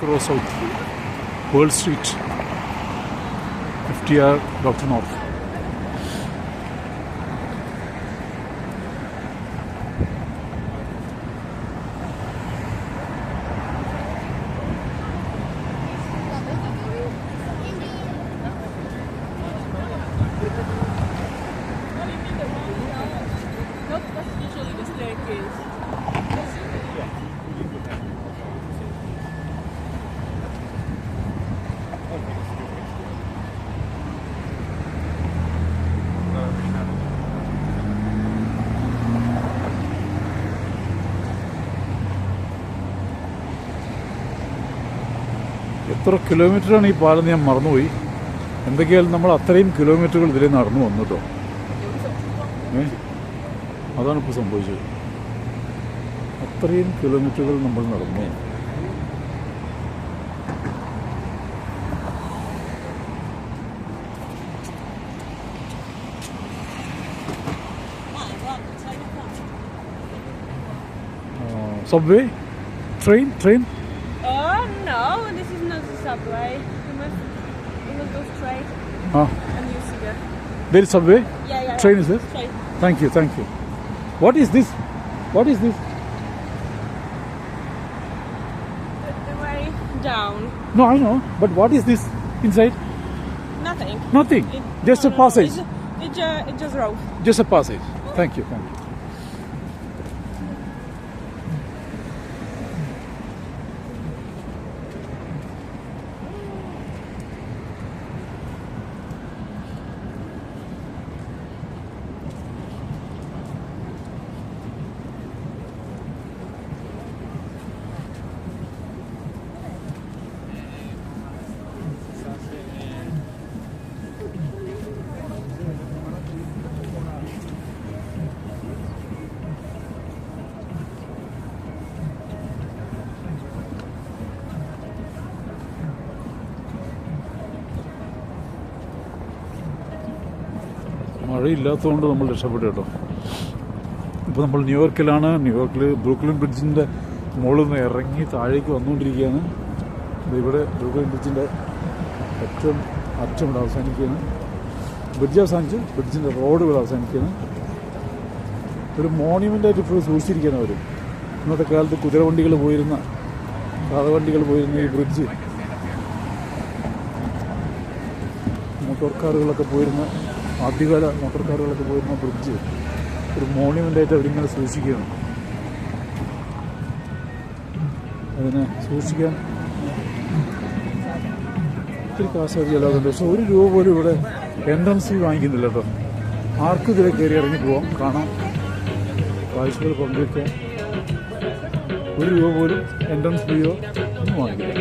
Cross South, Pearl Street, FTR, Dr. North. എത്ര കിലോമീറ്ററാണ് ഈ പാലം ഞാൻ മറന്നുപോയി. എന്തൊക്കെയായാലും നമ്മൾ അത്രയും കിലോമീറ്ററുകൾ ഇതിൽ നടന്നു വന്നു കേട്ടോ. അതാണ് ഇപ്പോൾ സംഭവിച്ചത്. അത്രയും കിലോമീറ്ററുകൾ നമ്മൾ നടന്നു. Subway? Train? No, this is not the subway. You must go straight. And you see there. There is subway? Yeah. Train is this? Train. Thank you. What is this? The way down. No, I know. But what is this inside? Nothing. Just a passage. It's just road. Just a passage. Thank you. മഴയില്ലാത്തതുകൊണ്ട് നമ്മൾ രക്ഷപ്പെട്ടു കേട്ടോ. ഇപ്പോൾ നമ്മൾ ന്യൂയോർക്കിലാണ്. ന്യൂയോർക്കിൽ Brooklyn ബ്രിഡ്ജിൻ്റെ മുകളിൽ നിന്ന് ഇറങ്ങി താഴേക്ക് വന്നുകൊണ്ടിരിക്കുകയാണ്. ഇവിടെ ബ്രൂക്ലിൻ ബ്രിഡ്ജിൻ്റെ ഏറ്റവും അറ്റം ഇവിടെ അവസാനിക്കുകയാണ്. ബ്രിഡ്ജ് അവസാനിച്ച് ബ്രിഡ്ജിൻ്റെ റോഡ് ഇവിടെ അവസാനിക്കുകയാണ്. ഒരു മോണ്യുമെൻ്റായിട്ട് ഇപ്പോൾ സൂക്ഷിച്ചിരിക്കുകയാണ് അവർ. ഇന്നത്തെ കാലത്ത് കുതിരവണ്ടികൾ പോയിരുന്ന കാളവണ്ടികൾ പോയിരുന്ന ഈ ബ്രിഡ്ജ്, മോട്ടോർ കാറുകളൊക്കെ പോയിരുന്ന ആദ്യകാല മോട്ടോർ കാറുകളൊക്കെ പോയിരുന്ന ബ്രിഡ്ജ് ഒരു മോണ്യുമെൻ്റായിട്ട് അവരിങ്ങനെ സൂക്ഷിക്കുകയാണ്. അതിനെ സൂക്ഷിക്കാൻ ഒത്തിരി കാശ് ചിലവുണ്ട്. പക്ഷെ ₹1 പോലും ഇവിടെ എൻട്രൻസ് ഫീ വാങ്ങിക്കുന്നില്ല കേട്ടോ. ആർക്കും ഇതിലെ കയറി ഇറങ്ങി പോവാം, കാണാം, കാഴ്ചകൾ പങ്കുവയ്ക്കാം. ₹1 പോലും എൻട്രൻസ് ഫീയോ ഒന്നും വാങ്ങിക്കില്ല.